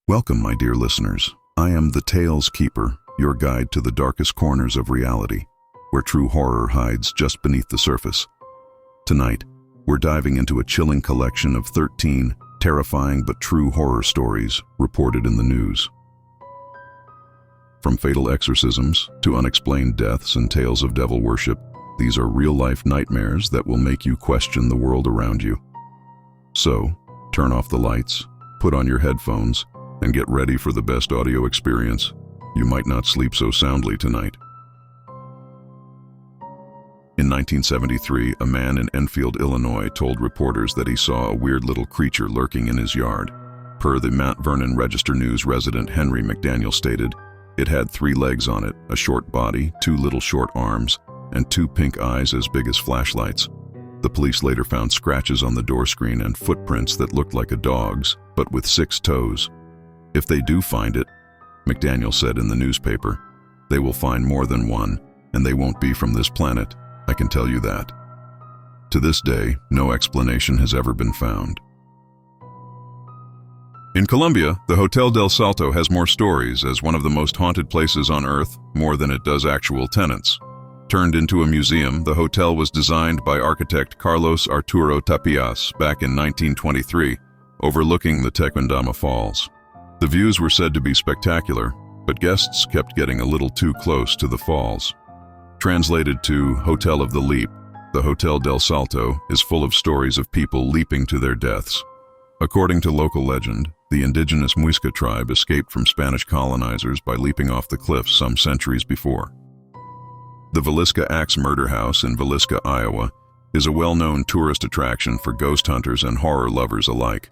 Welcome, my dear listeners. I am the Tales Keeper, your guide to the darkest corners of reality, where true horror hides just beneath the surface. Tonight, we're diving into a chilling collection of 13 terrifying but true horror stories reported in the news. From fatal exorcisms to unexplained deaths and tales of devil worship, these are real-life nightmares that will make you question the world around you. So, turn off the lights, put on your headphones, and get ready for the best audio experience. You might not sleep so soundly tonight. In 1973, a man in Enfield, Illinois told reporters that he saw a weird little creature lurking in his yard. Per the Mount Vernon Register-News resident Henry McDaniel stated, it had 3 legs on it, a short body, 2 little short arms, and 2 pink eyes as big as flashlights. The police later found scratches on the door screen and footprints that looked like a dog's, but with 6 toes. If they do find it, McDaniel said in the newspaper, they will find more than one, and they won't be from this planet, I can tell you that. To this day, no explanation has ever been found. In Colombia, the Hotel del Salto has more stories as one of the most haunted places on Earth, more than it does actual tenants. Turned into a museum, the hotel was designed by architect Carlos Arturo Tapias back in 1923, overlooking the Tequendama Falls. The views were said to be spectacular, but guests kept getting a little too close to the falls. Translated to Hotel of the Leap, the Hotel del Salto is full of stories of people leaping to their deaths. According to local legend, the indigenous Muisca tribe escaped from Spanish colonizers by leaping off the cliffs some centuries before. The Villisca Axe Murder House in Villisca, Iowa, is a well-known tourist attraction for ghost hunters and horror lovers alike.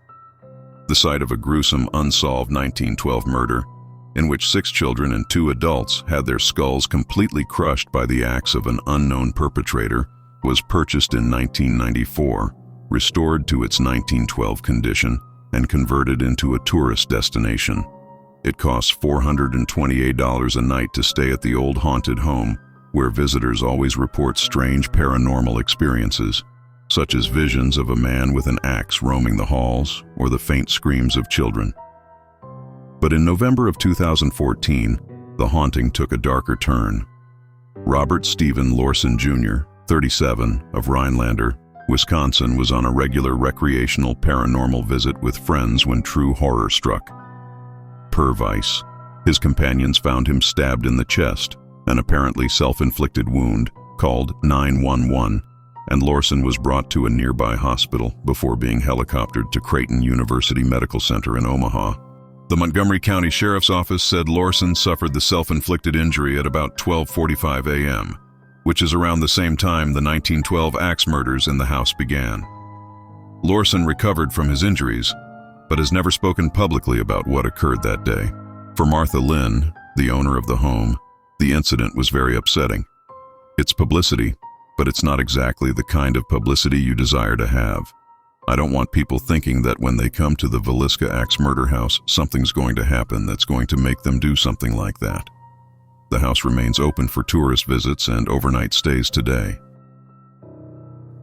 The site of a gruesome, unsolved 1912 murder, in which 6 children and 2 adults had their skulls completely crushed by the axe of an unknown perpetrator, was purchased in 1994, restored to its 1912 condition, and converted into a tourist destination. It costs $428 a night to stay at the old haunted home, where visitors always report strange paranormal experiences, such as visions of a man with an axe roaming the halls or the faint screams of children. But in November of 2014, the haunting took a darker turn. Robert Stephen Lorson Jr., 37, of Rhinelander, Wisconsin, was on a regular recreational paranormal visit with friends when true horror struck. Per Vice, his companions found him stabbed in the chest, an apparently self-inflicted wound, called 911, and Lorson was brought to a nearby hospital before being helicoptered to Creighton University Medical Center in Omaha. The Montgomery County Sheriff's Office said Lorson suffered the self-inflicted injury at about 12:45 a.m., which is around the same time the 1912 axe murders in the house began. Lorson recovered from his injuries, but has never spoken publicly about what occurred that day. For Martha Lynn, the owner of the home, the incident was very upsetting. It's publicity, but it's not exactly the kind of publicity you desire to have. I don't want people thinking that when they come to the Villisca Axe Murder House, something's going to happen that's going to make them do something like that. The house remains open for tourist visits and overnight stays today.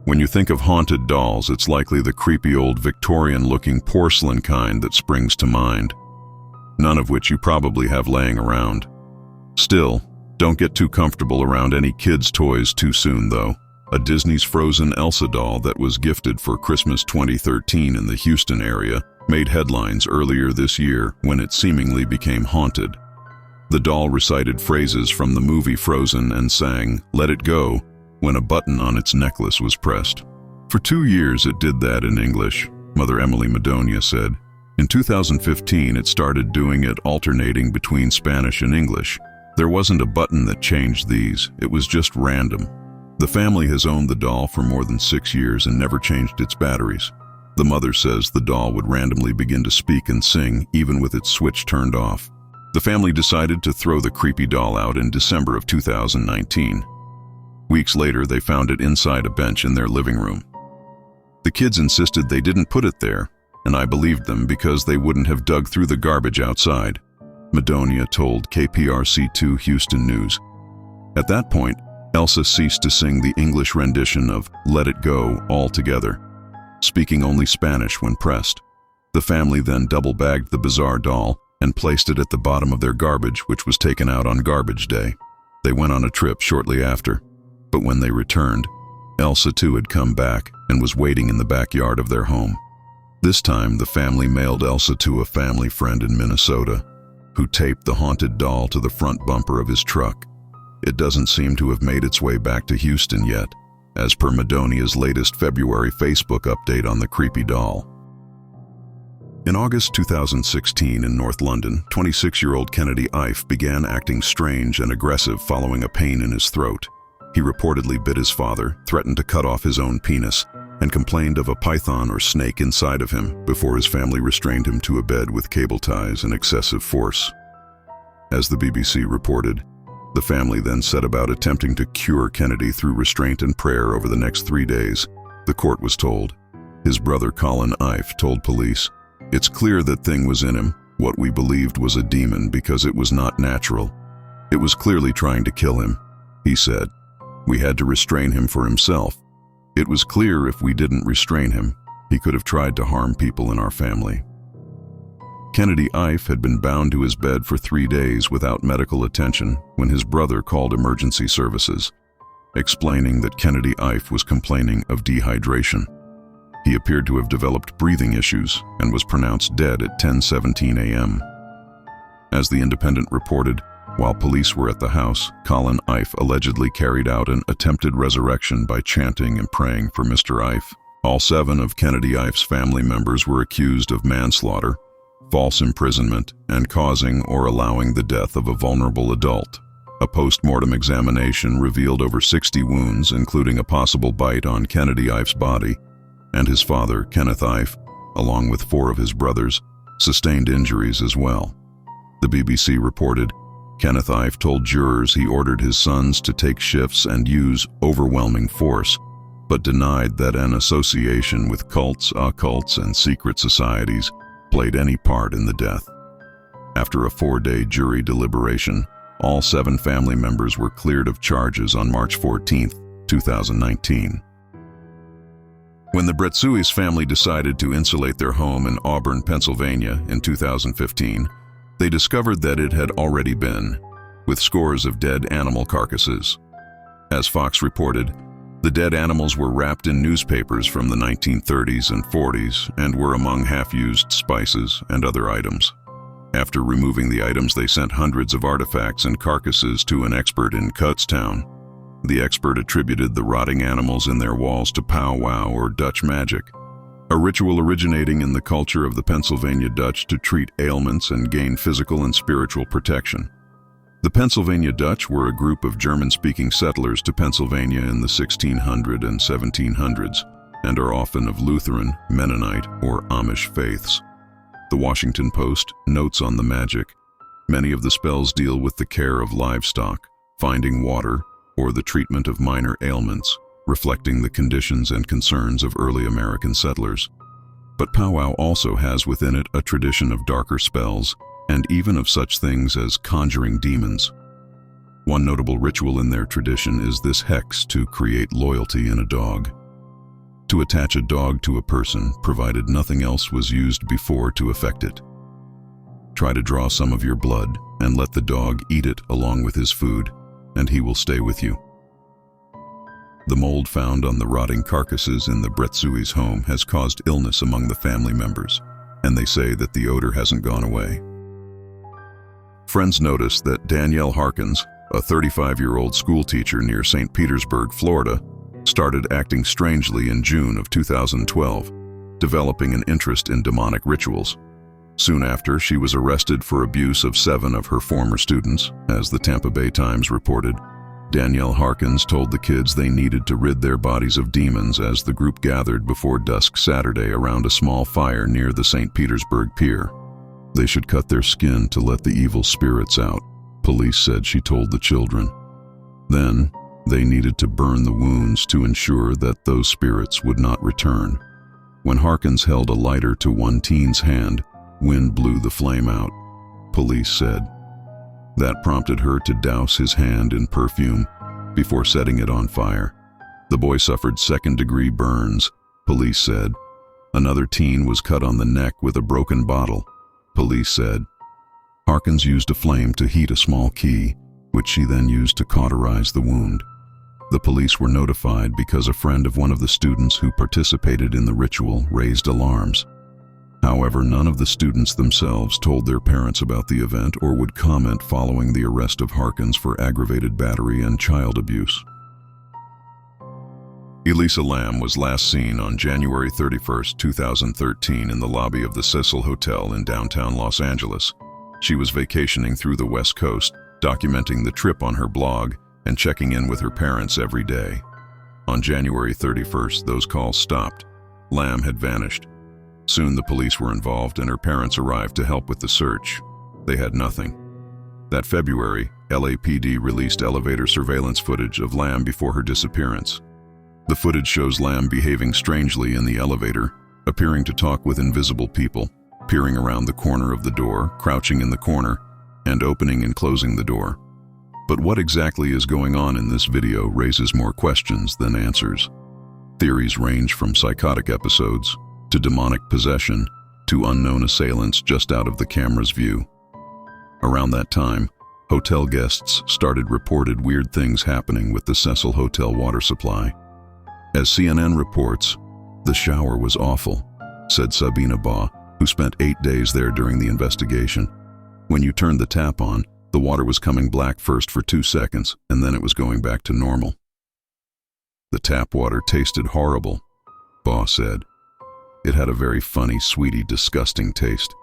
When you think of haunted dolls, it's likely the creepy old Victorian-looking porcelain kind that springs to mind, none of which you probably have laying around. Still, don't get too comfortable around any kids' toys too soon, though. A Disney's Frozen Elsa doll that was gifted for Christmas 2013 in the Houston area made headlines earlier this year when it seemingly became haunted. The doll recited phrases from the movie Frozen and sang, "Let It Go," when a button on its necklace was pressed. For 2 years it did that in English, Mother Emily Madonia said. In 2015 it started doing it alternating between Spanish and English. There wasn't a button that changed these, it was just random. The family has owned the doll for more than 6 years and never changed its batteries. The mother says the doll would randomly begin to speak and sing, even with its switch turned off. The family decided to throw the creepy doll out in December of 2019. Weeks later, they found it inside a bench in their living room. The kids insisted they didn't put it there, and I believed them because they wouldn't have dug through the garbage outside, Madonia told KPRC2 Houston News. At that point, Elsa ceased to sing the English rendition of "Let It Go" altogether, speaking only Spanish when pressed. The family then double-bagged the bizarre doll and placed it at the bottom of their garbage, which was taken out on garbage day. They went on a trip shortly after, but when they returned, Elsa too had come back and was waiting in the backyard of their home. This time, the family mailed Elsa to a family friend in Minnesota, who taped the haunted doll to the front bumper of his truck. It doesn't seem to have made its way back to Houston yet, as per Madonia's latest February Facebook update on the creepy doll. In August 2016 in North London, 26-year-old Kennedy Ife began acting strange and aggressive following a pain in his throat. He reportedly bit his father, threatened to cut off his own penis, and complained of a python or snake inside of him before his family restrained him to a bed with cable ties and excessive force. As the BBC reported, the family then set about attempting to cure Kennedy through restraint and prayer over the next 3 days, the court was told. His brother Colin Ife told police, "It's clear that thing was in him, what we believed was a demon because it was not natural. It was clearly trying to kill him," he said. "We had to restrain him for himself. It was clear if we didn't restrain him, he could have tried to harm people in our family." Kennedy Ife had been bound to his bed for 3 days without medical attention when his brother called emergency services, explaining that Kennedy Ife was complaining of dehydration. He appeared to have developed breathing issues and was pronounced dead at 10:17 a.m. As The Independent reported, while police were at the house, Colin Ife allegedly carried out an attempted resurrection by chanting and praying for Mr. Ife. All 7 of Kennedy Ife's family members were accused of manslaughter, false imprisonment, and causing or allowing the death of a vulnerable adult. A post-mortem examination revealed over 60 wounds, including a possible bite on Kennedy Ife's body, and his father, Kenneth Ife, along with 4 of his brothers, sustained injuries as well. The BBC reported, Kenneth Ife told jurors he ordered his sons to take shifts and use overwhelming force, but denied that an association with cults, occults, and secret societies played any part in the death. After a 4-day jury deliberation, all 7 family members were cleared of charges on March 14, 2019. When the Bretsuis family decided to insulate their home in Auburn, Pennsylvania in 2015, they discovered that it had already been, with scores of dead animal carcasses. As Fox reported, the dead animals were wrapped in newspapers from the 1930s and 40s and were among half-used spices and other items. After removing the items, they sent hundreds of artifacts and carcasses to an expert in Kutztown. The expert attributed the rotting animals in their walls to powwow or Dutch magic, a ritual originating in the culture of the Pennsylvania Dutch to treat ailments and gain physical and spiritual protection. The Pennsylvania Dutch were a group of German-speaking settlers to Pennsylvania in the 1600s and 1700s, and are often of Lutheran, Mennonite, or Amish faiths. The Washington Post notes on the magic, many of the spells deal with the care of livestock, finding water, or the treatment of minor ailments, reflecting the conditions and concerns of early American settlers. But powwow also has within it a tradition of darker spells, and even of such things as conjuring demons. One notable ritual in their tradition is this hex to create loyalty in a dog. To attach a dog to a person, provided nothing else was used before to effect it. Try to draw some of your blood and let the dog eat it along with his food, and he will stay with you. The mold found on the rotting carcasses in the Bretsuis' home has caused illness among the family members, and they say that the odor hasn't gone away. Friends noticed that Danielle Harkins, a 35-year-old schoolteacher near St. Petersburg, Florida, started acting strangely in June of 2012, developing an interest in demonic rituals. Soon after, she was arrested for abuse of 7 of her former students, as the Tampa Bay Times reported. Danielle Harkins told the kids they needed to rid their bodies of demons as the group gathered before dusk Saturday around a small fire near the St. Petersburg Pier. They should cut their skin to let the evil spirits out, police said she told the children. Then, they needed to burn the wounds to ensure that those spirits would not return. When Harkins held a lighter to one teen's hand, wind blew the flame out, police said. That prompted her to douse his hand in perfume before setting it on fire. The boy suffered second-degree burns, police said. Another teen was cut on the neck with a broken bottle, police said. Harkins used a flame to heat a small key, which she then used to cauterize the wound. The police were notified because a friend of one of the students who participated in the ritual raised alarms. However, none of the students themselves told their parents about the event or would comment following the arrest of Harkins for aggravated battery and child abuse. Elisa Lam was last seen on January 31, 2013 in the lobby of the Cecil Hotel in downtown Los Angeles. She was vacationing through the West Coast, documenting the trip on her blog and checking in with her parents every day. On January 31st, those calls stopped. Lam had vanished. Soon the police were involved and her parents arrived to help with the search. They had nothing. That February, LAPD released elevator surveillance footage of Lam before her disappearance. The footage shows Lam behaving strangely in the elevator, appearing to talk with invisible people, peering around the corner of the door, crouching in the corner, and opening and closing the door. But what exactly is going on in this video raises more questions than answers. Theories range from psychotic episodes, to demonic possession, to unknown assailants just out of the camera's view. Around that time, hotel guests started reported weird things happening with the Cecil Hotel water supply. As CNN reports, the shower was awful, said Sabina Ba, who spent 8 days there during the investigation. When you turned the tap on, the water was coming black first for 2 seconds, and then it was going back to normal. The tap water tasted horrible, Ba said. It had a very funny, sweety, disgusting taste.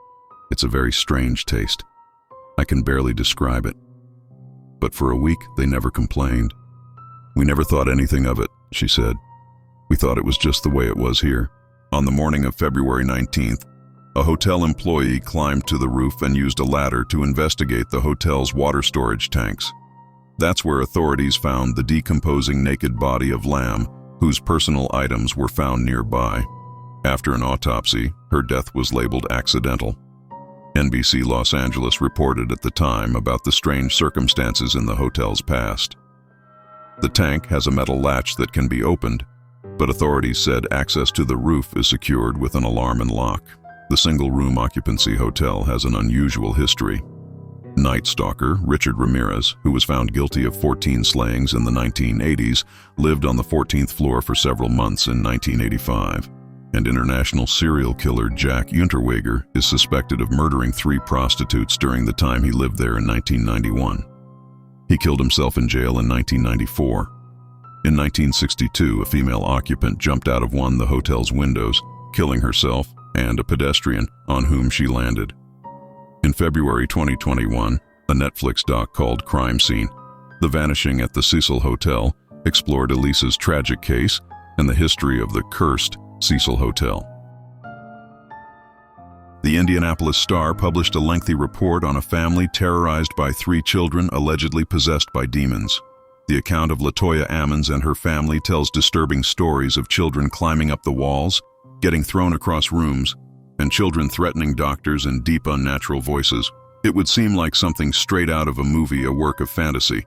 It's a very strange taste. I can barely describe it. But for a week, they never complained. We never thought anything of it, she said. We thought it was just the way it was here. On the morning of February 19th, a hotel employee climbed to the roof and used a ladder to investigate the hotel's water storage tanks. That's where authorities found the decomposing naked body of Lam, whose personal items were found nearby. After an autopsy, her death was labeled accidental. NBC Los Angeles reported at the time about the strange circumstances in the hotel's past. The tank has a metal latch that can be opened, but authorities said access to the roof is secured with an alarm and lock. The single-room occupancy hotel has an unusual history. Night Stalker Richard Ramirez, who was found guilty of 14 slayings in the 1980s, lived on the 14th floor for several months in 1985. And international serial killer Jack Unterweger is suspected of murdering 3 prostitutes during the time he lived there in 1991. He killed himself in jail in 1994. In 1962, a female occupant jumped out of one of the hotel's windows, killing herself and a pedestrian on whom she landed. In February 2021, a Netflix doc called Crime Scene: The Vanishing at the Cecil Hotel explored Elisa's tragic case and the history of the cursed Cecil Hotel. The Indianapolis Star published a lengthy report on a family terrorized by 3 children allegedly possessed by demons. The account of LaToya Ammons and her family tells disturbing stories of children climbing up the walls, getting thrown across rooms, and children threatening doctors in deep, unnatural voices. It would seem like something straight out of a movie, a work of fantasy.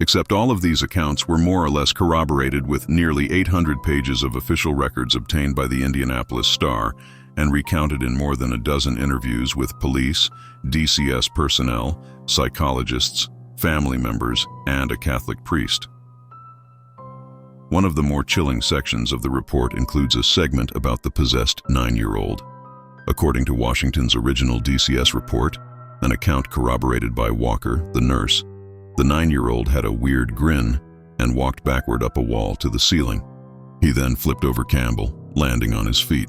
Except all of these accounts were more or less corroborated with nearly 800 pages of official records obtained by the Indianapolis Star and recounted in more than a dozen interviews with police, DCS personnel, psychologists, family members, and a Catholic priest. One of the more chilling sections of the report includes a segment about the possessed 9-year-old. According to Washington's original DCS report, an account corroborated by Walker, the nurse, the 9-year-old had a weird grin and walked backward up a wall to the ceiling. He then flipped over Campbell, landing on his feet.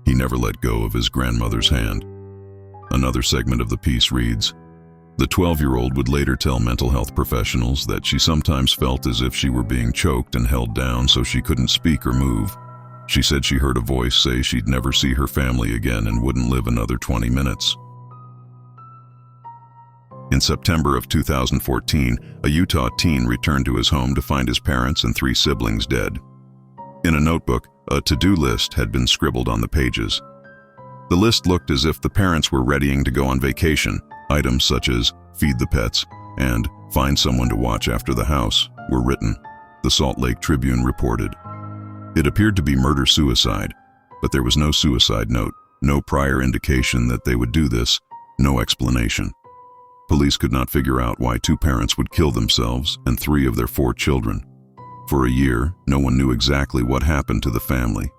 He never let go of his grandmother's hand. Another segment of the piece reads, the 12-year-old would later tell mental health professionals that she sometimes felt as if she were being choked and held down so she couldn't speak or move. She said she heard a voice say she'd never see her family again and wouldn't live another 20 minutes. In September of 2014, a Utah teen returned to his home to find his parents and 3 siblings dead. In a notebook, a to-do list had been scribbled on the pages. The list looked as if the parents were readying to go on vacation. Items such as feed the pets and find someone to watch after the house were written, the Salt Lake Tribune reported. It appeared to be murder-suicide, but there was no suicide note, no prior indication that they would do this, no explanation. Police could not figure out why 2 parents would kill themselves and 3 of their 4 children. For a year, no one knew exactly what happened to the family,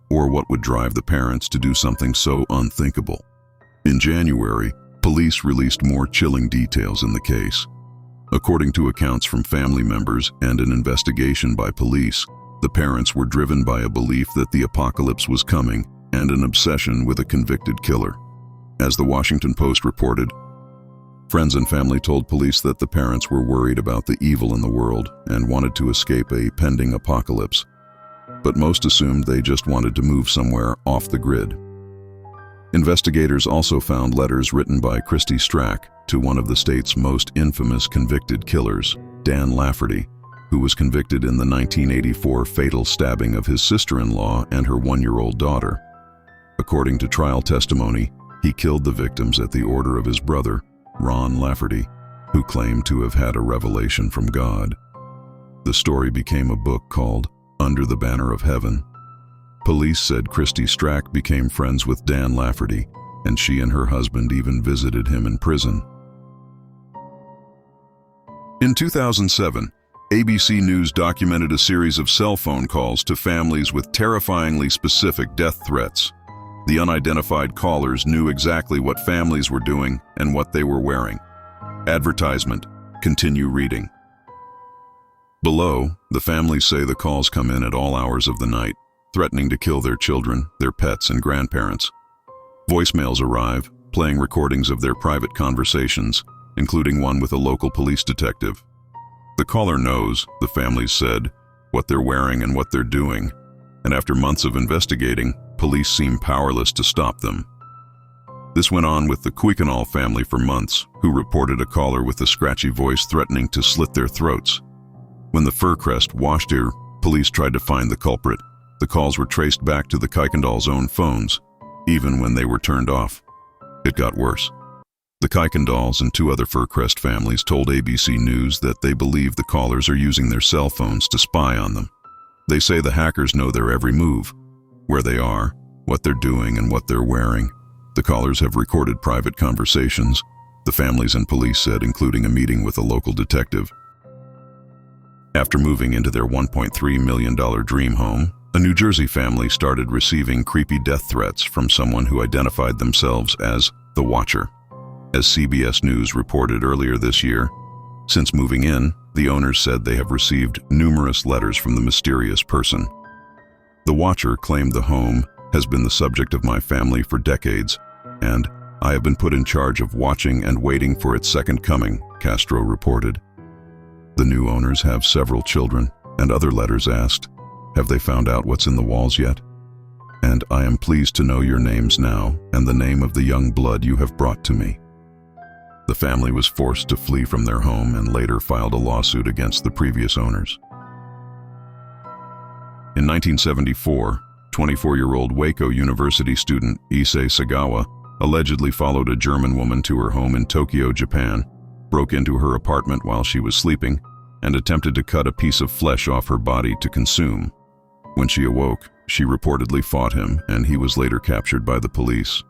or what would drive the parents to do something so unthinkable. In January, police released more chilling details in the case. According to accounts from family members and an investigation by police, the parents were driven by a belief that the apocalypse was coming and an obsession with a convicted killer. As the Washington Post reported, friends and family told police that the parents were worried about the evil in the world and wanted to escape a pending apocalypse, but most assumed they just wanted to move somewhere off the grid. Investigators also found letters written by Christy Strack to one of the state's most infamous convicted killers, Dan Lafferty, who was convicted in the 1984 fatal stabbing of his sister-in-law and her 1-year-old daughter. According to trial testimony, he killed the victims at the order of his brother, Ron Lafferty, who claimed to have had a revelation from God. The story became a book called Under the Banner of Heaven. Police said Christy Strack became friends with Dan Lafferty, and she and her husband even visited him in prison. In 2007, ABC News documented a series of cell phone calls to families with terrifyingly specific death threats. The unidentified callers knew exactly what families were doing and what they were wearing. Advertisement. Continue reading. Below, the families say the calls come in at all hours of the night, threatening to kill their children, their pets, and grandparents. Voicemails arrive, playing recordings of their private conversations, including one with a local police detective. The caller knows, the families said, what they're wearing and what they're doing, and after months of investigating, police seem powerless to stop them. This went on with the Kuikenall family for months, who reported a caller with a scratchy voice threatening to slit their throats. When the Furcrest Washtir police tried to find the culprit, the calls were traced back to the Kuikendalls' own phones, even when they were turned off. It got worse. The Kuikendalls and 2 other Furcrest families told ABC News that they believe the callers are using their cell phones to spy on them. They say the hackers know their every move, where they are, what they're doing, and what they're wearing. The callers have recorded private conversations, the families and police said, including a meeting with a local detective. After moving into their $1.3 million dream home, a New Jersey family started receiving creepy death threats from someone who identified themselves as the Watcher. As CBS News reported earlier this year, since moving in, the owners said they have received numerous letters from the mysterious person. The Watcher claimed the home has been the subject of my family for decades, and I have been put in charge of watching and waiting for its second coming, Castro reported. The new owners have several children, and other letters asked, have they found out what's in the walls yet? And I am pleased to know your names now and the name of the young blood you have brought to me. The family was forced to flee from their home and later filed a lawsuit against the previous owners. In 1974, 24-year-old Waco University student Issei Sagawa allegedly followed a German woman to her home in Tokyo, Japan, broke into her apartment while she was sleeping, and attempted to cut a piece of flesh off her body to consume. When she awoke, she reportedly fought him, and he was later captured by the police.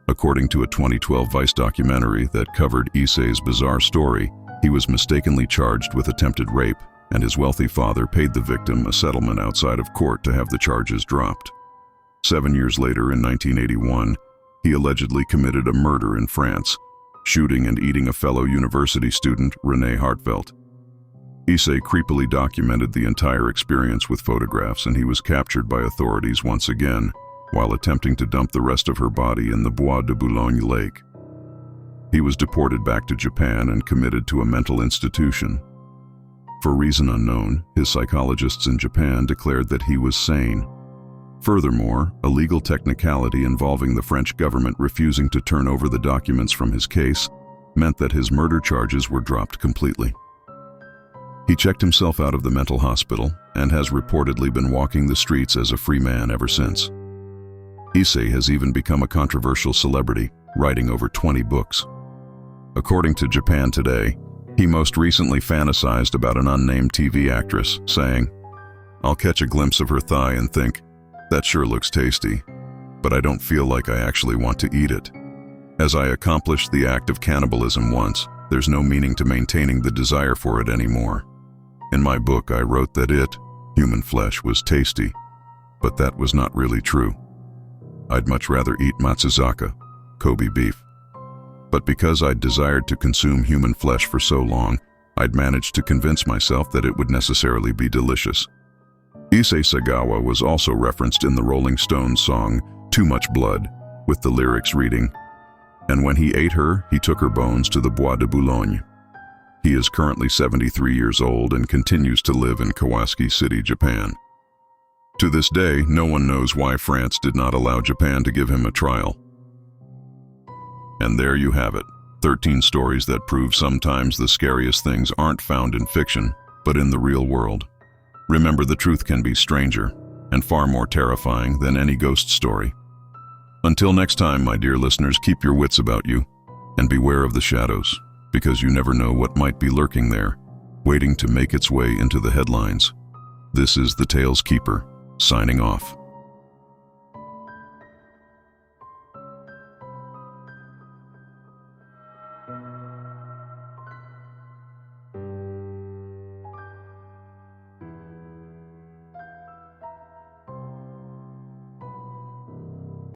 According to a 2012 Vice documentary that covered Issei's bizarre story, he was mistakenly charged with attempted rape, and his wealthy father paid the victim a settlement outside of court to have the charges dropped. 7 years later, in 1981, he allegedly committed a murder in France, shooting and eating a fellow university student, René Hartfelt. Issei creepily documented the entire experience with photographs, and he was captured by authorities once again, while attempting to dump the rest of her body in the Bois de Boulogne lake. He was deported back to Japan and committed to a mental institution. For reason unknown, his psychologists in Japan declared that he was sane. Furthermore, a legal technicality involving the French government refusing to turn over the documents from his case meant that his murder charges were dropped completely. He checked himself out of the mental hospital and has reportedly been walking the streets as a free man ever since. Issei has even become a controversial celebrity, writing over 20 books. According to Japan Today, he most recently fantasized about an unnamed TV actress, saying, "I'll catch a glimpse of her thigh and think, that sure looks tasty, but I don't feel like I actually want to eat it. As I accomplished the act of cannibalism once, there's no meaning to maintaining the desire for it anymore. In my book, I wrote that human flesh, was tasty, but that was not really true. I'd much rather eat Matsuzaka, Kobe beef. But because I'd desired to consume human flesh for so long, I'd managed to convince myself that it would necessarily be delicious. Issei Sagawa was also referenced in the Rolling Stones song, Too Much Blood, with the lyrics reading, "And when he ate her, he took her bones to the Bois de Boulogne." He is currently 73 years old and continues to live in Kawasaki City, Japan. To this day, no one knows why France did not allow Japan to give him a trial. And there you have it, 13 stories that prove sometimes the scariest things aren't found in fiction, but in the real world. Remember, the truth can be stranger and far more terrifying than any ghost story. Until next time, my dear listeners, keep your wits about you and beware of the shadows, because you never know what might be lurking there, waiting to make its way into the headlines. This is the Tales Keeper, signing off.